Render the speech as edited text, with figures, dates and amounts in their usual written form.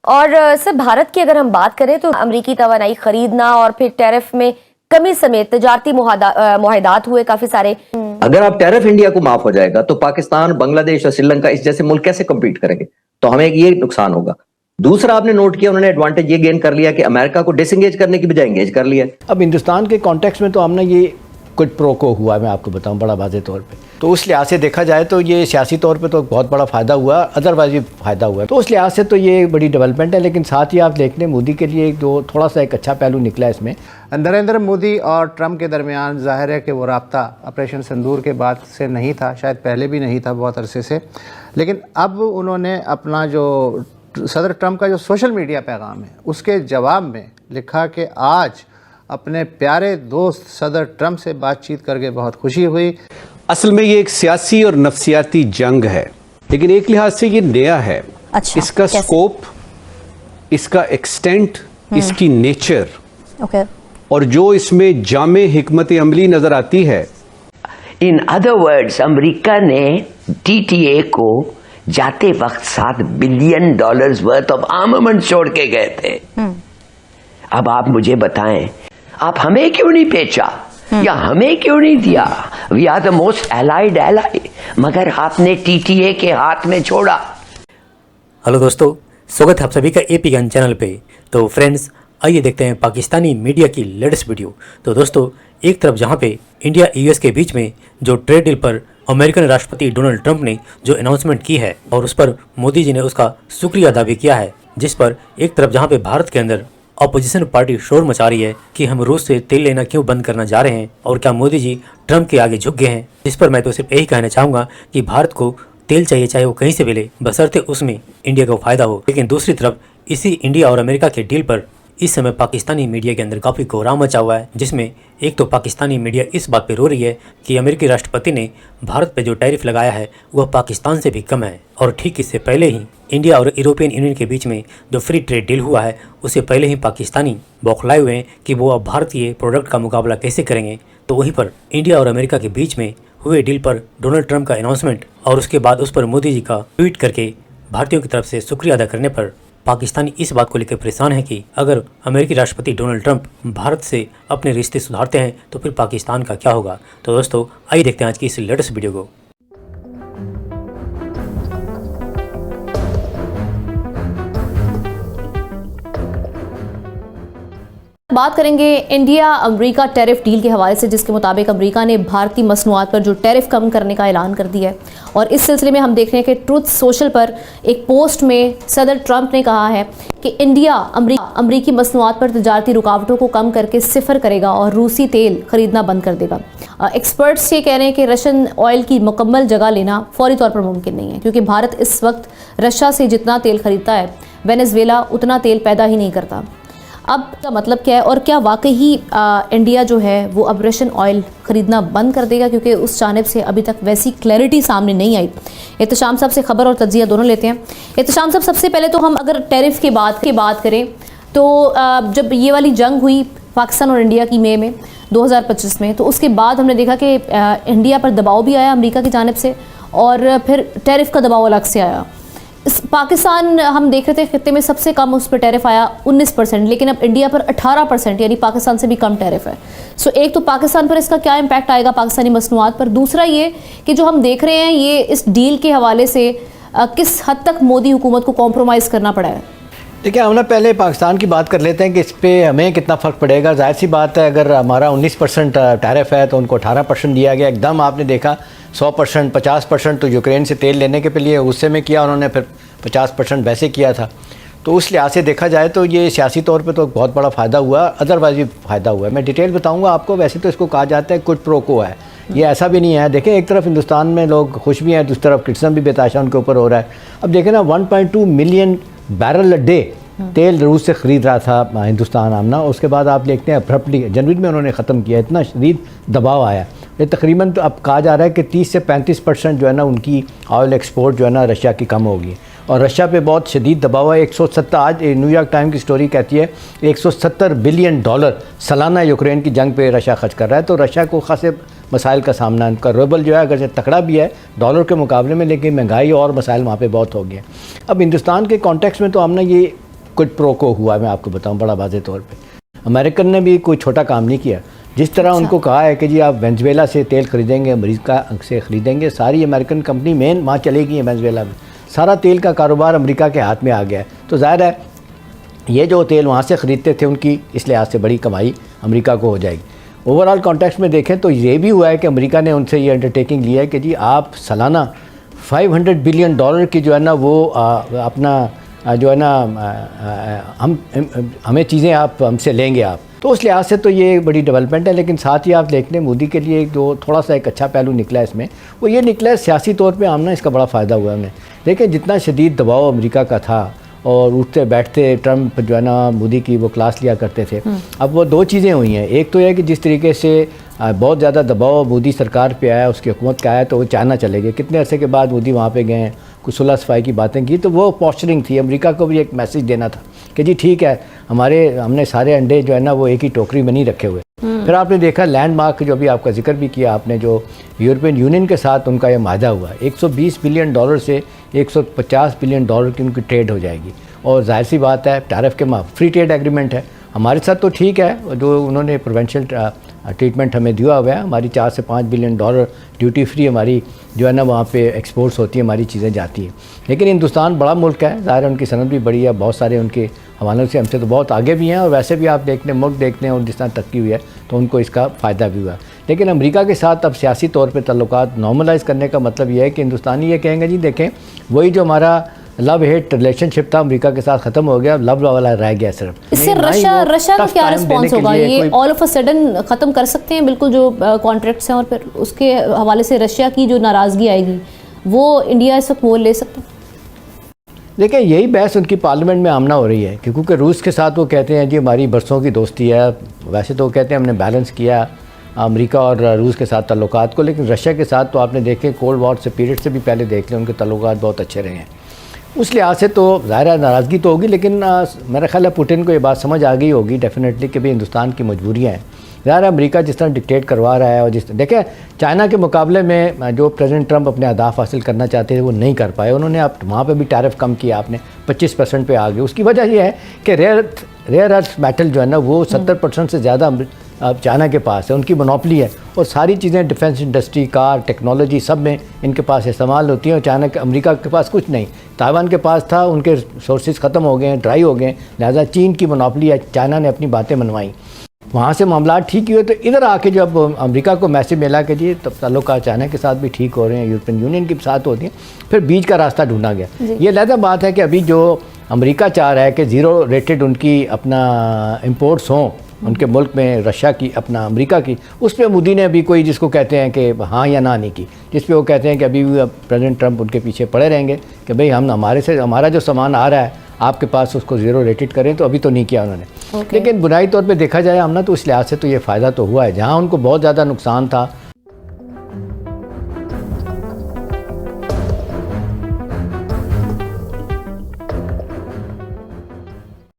और सर भारत की अगर हम बात करें तो अमेरिकी तवानाई खरीदना और फिर टैरिफ में कमी समेत तजारती मुआहदात हुए काफी सारे। अगर आप टैरिफ इंडिया को माफ हो जाएगा तो पाकिस्तान, बांग्लादेश और श्रीलंका इस जैसे मुल्क कैसे कम्पीट करेंगे? तो हमें ये नुकसान होगा। दूसरा आपने नोट किया, उन्होंने एडवांटेज ये गेन कर लिया कि अमेरिका को डिसएंगेज करने की बजाय एंगेज कर लिया। अब हिंदुस्तान के कॉन्टेक्स्ट में तो हमने ये कुछ प्रोको हुआ, मैं आपको बताऊं बड़ा वाज़ेह तौर पे, तो उस लिहाज से देखा जाए तो ये सियासी तौर पे तो बहुत बड़ा फ़ायदा हुआ, अदरवाइज भी फ़ायदा हुआ, तो उस लिहाज से तो ये बड़ी डेवलपमेंट है। लेकिन साथ ही आप देख लें मोदी के लिए थोड़ा सा एक अच्छा पहलू निकला इसमें। नरेंद्र मोदी और ट्रंप के दरमियान ज़ाहिर है कि वो राब्ता ऑपरेशन सिंदूर के बाद से नहीं था, शायद पहले भी नहीं था बहुत अरसे से, लेकिन अब उन्होंने अपना जो सदर ट्रंप का जो सोशल मीडिया पैगाम है उसके जवाब में लिखा कि आज अपने प्यारे दोस्त सदर ट्रंप से बातचीत करके बहुत खुशी हुई। असल में ये एक सियासी और नफसियाती जंग है, लेकिन एक लिहाज से ये नया है। अच्छा, इसका स्कोप, इसका एक्सटेंट, इसकी नेचर और जो इसमें जामे हिकमत अमली नजर आती है। इन अदर वर्ड्स, अमेरिका ने TTA को जाते वक्त $7 बिलियन वर्थ ऑफ आर्मामेंट छोड़ के गए थे। अब आप मुझे बताएं, आप हमें क्यों नहीं बेचा या हमें क्यों नहीं दिया? We are the most allied ally, मगर आपने TTA के हाथ में छोड़ा। हेलो दोस्तों, स्वागत है आप सभी का AP ज्ञान चैनल पे। तो फ्रेंड्स, आइए देखते हैं पाकिस्तानी मीडिया की लेटेस्ट वीडियो। तो दोस्तों, एक तरफ जहां पे इंडिया US के बीच में जो ट्रेड डील पर अमेरिकन राष्ट्रपति डोनाल्ड ट्रंप ने जो अनाउंसमेंट की है और उस पर मोदी जी ने उसका शुक्रिया अदा भी किया है, जिस पर एक तरफ जहां पे भारत के अंदर अपोजिशन पार्टी शोर मचा रही है कि हम रूस से तेल लेना क्यों बंद करना जा रहे हैं और क्या मोदी जी ट्रंप के आगे झुक गए हैं, जिस पर मैं तो सिर्फ यही कहना चाहूँगा कि भारत को तेल चाहिए, चाहे वो कहीं से मिले, बशर्ते उसमें इंडिया को फायदा हो। लेकिन दूसरी तरफ इसी इंडिया और अमेरिका के डील पर इस समय पाकिस्तानी मीडिया के अंदर काफ़ी कोहराम मचा हुआ है, जिसमें एक तो पाकिस्तानी मीडिया इस बात पे रो रही है कि अमेरिकी राष्ट्रपति ने भारत पे जो टैरिफ लगाया है वह पाकिस्तान से भी कम है, और ठीक इससे पहले ही इंडिया और यूरोपियन यूनियन के बीच में जो फ्री ट्रेड डील हुआ है उससे पहले ही पाकिस्तानी बौखलाए हुए हैं कि वो अब भारतीय प्रोडक्ट का मुकाबला कैसे करेंगे। तो वहीं पर इंडिया और अमेरिका के बीच में हुए डील पर डोनाल्ड ट्रंप का अनाउंसमेंट और उसके बाद उस पर मोदी जी का ट्वीट करके भारतीयों की तरफ से शुक्रिया अदा करने पर पाकिस्तानी इस बात को लेकर परेशान है कि अगर अमेरिकी राष्ट्रपति डोनाल्ड ट्रंप भारत से अपने रिश्ते सुधारते हैं तो फिर पाकिस्तान का क्या होगा। तो दोस्तों, आइए देखते हैं आज की इस लेटेस्ट वीडियो को। बात करेंगे इंडिया अमेरिका टैरिफ डील के हवाले से, जिसके मुताबिक अमेरिका ने भारतीय मसनूआत पर जो टैरिफ कम करने का ऐलान कर दिया है। और इस सिलसिले में हम देख रहे हैं कि ट्रुथ सोशल पर एक पोस्ट में सदर ट्रंप ने कहा है कि इंडिया अमेरिकी मसनूआत पर तजारती रुकावटों को कम करके सिफर करेगा और रूसी तेल खरीदना बंद कर देगा। एक्सपर्ट्स ये कह रहे हैं कि रशियन ऑयल की मुकम्मल जगह लेना फौरी तौर पर मुमकिन नहीं है, क्योंकि भारत इस वक्त रशिया से जितना तेल खरीदता है वेनेजुएला उतना तेल पैदा ही नहीं करता। अब का मतलब क्या है और क्या वाकई ही इंडिया जो है वो अब रशियन ऑयल ख़रीदना बंद कर देगा, क्योंकि उस जानिब से अभी तक वैसी क्लैरिटी सामने नहीं आई। एहतशाम साहब से खबर और तज्जिया दोनों लेते हैं। एहतशाम साहब, सबसे पहले तो हम अगर टैरिफ की बात करें तो जब ये वाली जंग हुई पाकिस्तान और इंडिया की मई में 2025 में, तो उसके बाद हमने देखा कि इंडिया पर दबाव भी आया अमेरिका की जानिब से और फिर टैरिफ का दबाव अलग से आया। पाकिस्तान हम देख रहे थे खित्ते में सबसे कम उस पर टैरिफ आया 19%, लेकिन अब इंडिया पर 18%, यानी पाकिस्तान से भी कम टैरिफ है। सो एक तो पाकिस्तान पर इसका क्या इम्पैक्ट आएगा पाकिस्तानी मसनूआत पर, दूसरा ये कि जो हम देख रहे हैं ये इस डील के हवाले से किस हद तक मोदी हुकूमत को कॉम्प्रोमाइज़ करना पड़ा है। देखिए, हम ना पहले पाकिस्तान की बात कर लेते हैं कि इस पर हमें कितना फ़र्क पड़ेगा। जाहिर सी बात है, अगर हमारा 19% टैरिफ है तो उनको 18% दिया गया। एकदम आपने देखा 100%, 50% तो यूक्रेन से तेल लेने के लिए गुस्से में किया उन्होंने, फिर 50% वैसे किया था। तो उस लिहाज से देखा जाए तो ये सियासी तौर पे तो बहुत बड़ा फ़ायदा हुआ, अदरवाइज भी फ़ायदा हुआ है। मैं डिटेल बताऊंगा आपको। वैसे तो इसको कहा जाता है कुछ प्रो को है, ये ऐसा भी नहीं है। देखें, एक तरफ हिंदुस्तान में लोग खुश भी हैं, दूसरी तरफ क्रिटिसिज्म भी बेताशा उनके ऊपर हो रहा है। अब देखें ना, 1.2 मिलियन बैरल अ डे तेल रूस से ख़रीद रहा था हिंदुस्तान आमना। उसके बाद आप देखते हैं अब्रप्टली जनवरी में उन्होंने ख़त्म किया, इतना शदीद दबाव आया। ये तकरीबन तो अब कहा जा रहा है कि 30 से 35% जो है ना उनकी ऑयल एक्सपोर्ट जो है ना रशिया की कम होगी, और रशिया पे बहुत शदीद दबाव है। 170, आज न्यूयॉर्क टाइम की स्टोरी कहती है $170 बिलियन सालाना यूक्रेन की जंग पे रशिया खर्च कर रहा है। तो रशिया को खासे मसाइल का सामना, उनका रूबल जो है अगर से तकड़ा भी है डॉलर के मुकाबले में, लेकिन महंगाई और मसाइल वहाँ पे बहुत हो गए। अब हिंदुस्तान के कॉन्टेक्स्ट में तो हमने ये कुछ प्रो को हुआ, मैं आपको बताऊं बड़ा वाज़ेह तौर पे। अमेरिकन ने भी कोई छोटा काम नहीं किया। जिस तरह उनको कहा है कि जी आप वेनेजुएला से तेल खरीदेंगे, अमेरिका से ख़रीदेंगे, सारी अमेरिकन कंपनी मेन वहाँ चलेगी वेनेजुएला में, सारा तेल का कारोबार अमेरिका के हाथ में आ गया है। तो ज़ाहिर है ये जो तेल वहाँ से ख़रीदते थे उनकी इस लिहाज से बड़ी कमाई अमेरिका को हो जाएगी। ओवरऑल कॉन्टेक्स्ट में देखें तो ये भी हुआ है कि अमेरिका ने उनसे ये अंडरटेकिंग लिया है कि जी आप सालाना $500 बिलियन की जो है ना वो अपना जो है ना हमें चीज़ें आप हमसे लेंगे आप। तो उस लिहाज से तो ये बड़ी डेवलपमेंट है। लेकिन साथ ही आप देख लें मोदी के लिए जो थोड़ा सा एक अच्छा पहलू निकला है इसमें, वो ये निकला है सियासी तौर पे आमना इसका बड़ा फ़ायदा हुआ है उन्हें। देखिए जितना शदीद दबाव अमेरिका का था और उठते बैठते ट्रम्प जो है ना मोदी की वो क्लास लिया करते थे, अब वो दो चीज़ें हुई हैं। एक तो यह कि जिस तरीके से बहुत ज़्यादा दबाव मोदी सरकार पे आया, उसकी हुकूमत का आया, तो वो चाइना चले गए। कितने अरसे के बाद मोदी वहाँ पे गए, कुछ सुलह सफाई की बातें की, तो वो पोस्चरिंग थी। अमेरिका को भी एक मैसेज देना था कि जी ठीक है, हमने सारे अंडे जो है ना वो एक ही टोकरी में नहीं रखे हुए। फिर आपने देखा लैंडमार्क जो भी आपका जिक्र भी किया आपने, जो यूरोपियन यूनियन के साथ उनका ये माहदा हुआ, $120 बिलियन से $150 बिलियन की उनकी ट्रेड हो जाएगी। और जाहिर सी बात है टैरिफ के फ्री ट्रेड एग्रीमेंट है हमारे साथ, तो ठीक है जो उन्होंने प्रोवेंशियल ट्रीटमेंट हमें दिया हुआ है, हमारी $4 से $5 बिलियन ड्यूटी फ्री हमारी जो है ना वहाँ पे एक्सपोर्ट्स होती है, हमारी चीज़ें जाती हैं। लेकिन हिंदुस्तान बड़ा मुल्क है, ज़ाहिर है उनकी सनद भी बड़ी है, बहुत सारे उनके हवालों से हमसे तो बहुत आगे भी हैं, और वैसे भी आप देख लें मुल्क देख लें और जिस तरह तरक्की हुई है तो उनको इसका फ़ायदा भी हुआ। लेकिन अमेरिका के साथ अब सियासी तौर पर तल्लुकात नॉर्मलाइज़ करने का मतलब ये है कि हिंदुस्तानी ये कहेंगे जी देखें वही जो हमारा लव हेट रिलेशनशिप था अमेरिका के साथ खत्म हो गया, लव वाला रह गया सिर्फ। इससे रशिया का क्या रिस्पॉन्स होगा? ये ऑल ऑफ अ सडन खत्म कर सकते हैं बिल्कुल जो कॉन्ट्रैक्ट्स हैं, और फिर उसके हवाले से रशिया की जो नाराज़गी आएगी वो इंडिया इस वक्त मोल ले सकता है? देखिए यही बहस उनकी पार्लियामेंट में आमना हो रही है, क्योंकि रूस के साथ वो कहते हैं जी हमारी बरसों की दोस्ती है। वैसे तो वो कहते हैं हमने बैलेंस किया अमेरिका और रूस के साथ ताल्लुकात को, लेकिन रशिया के साथ तो आपने देखे कोल्ड वॉर से पीरियड से भी पहले देख लें उनके ताल्लुकात बहुत अच्छे रहे हैं। उस लिहाज से तो ज़ाहिर नाराज़गी तो होगी, लेकिन मेरा ख्याल है पुतिन को ये बात समझ आ गई होगी डेफिनेटली कि भाई हिंदुस्तान की मजबूरियाँ हैं। ज़ाहिर है अमेरिका जिस तरह डिक्टेट करवा रहा है, और जिस तरह देखें चाइना के मुकाबले में जो प्रेसिडेंट ट्रंप अपने अहदाफ हासिल करना चाहते थे वो नहीं कर पाए। उन्होंने अब वहाँ पे भी टैरिफ कम किया, आपने 25% पे आ गए। उसकी वजह यह है कि रेयर अर्थ मेटल जो है ना वो 70% से ज़्यादा अब चाइना के पास है, उनकी मोनोपली है, और सारी चीज़ें डिफेंस इंडस्ट्री, कार, टेक्नोलॉजी सब में इनके पास इस्तेमाल होती हैं, और चाइना के अमेरिका के पास कुछ नहीं। ताइवान के पास था, उनके सोर्सेज ख़त्म हो गए हैं, ड्राई हो गए, लिहाजा चीन की मोनोपली है, चाइना ने अपनी बातें मनवाई, वहाँ से मामला ठीक हुए। तो इधर आके जब अमेरिका को मैसेज मिला कि जी तब ताल्लुकात चाइना के साथ भी ठीक हो रहे हैं, यूरोपियन यूनियन के साथ होती हैं, फिर बीच का रास्ता ढूंढा गया। ये लहदा बात है कि अभी जो अमेरिका चाह रहा है कि ज़ीरो रेटेड उनकी अपना इम्पोर्ट्स हों उनके मुल्क में, रशिया की अपना अमेरिका की, उस पर मोदी ने अभी कोई जिसको कहते हैं कि हाँ या ना नहीं की, जिस पे वो कहते हैं कि अभी भी प्रेसिडेंट ट्रंप उनके पीछे पड़े रहेंगे कि भाई हम हमारा जो सामान आ रहा है आपके पास उसको ज़ीरो रेटेड करें, तो अभी तो नहीं किया उन्होंने। लेकिन बुनियादी तौर पे देखा जाए हमने तो इस लिहाज से तो ये फ़ायदा तो हुआ है। जहाँ उनको बहुत ज़्यादा नुकसान था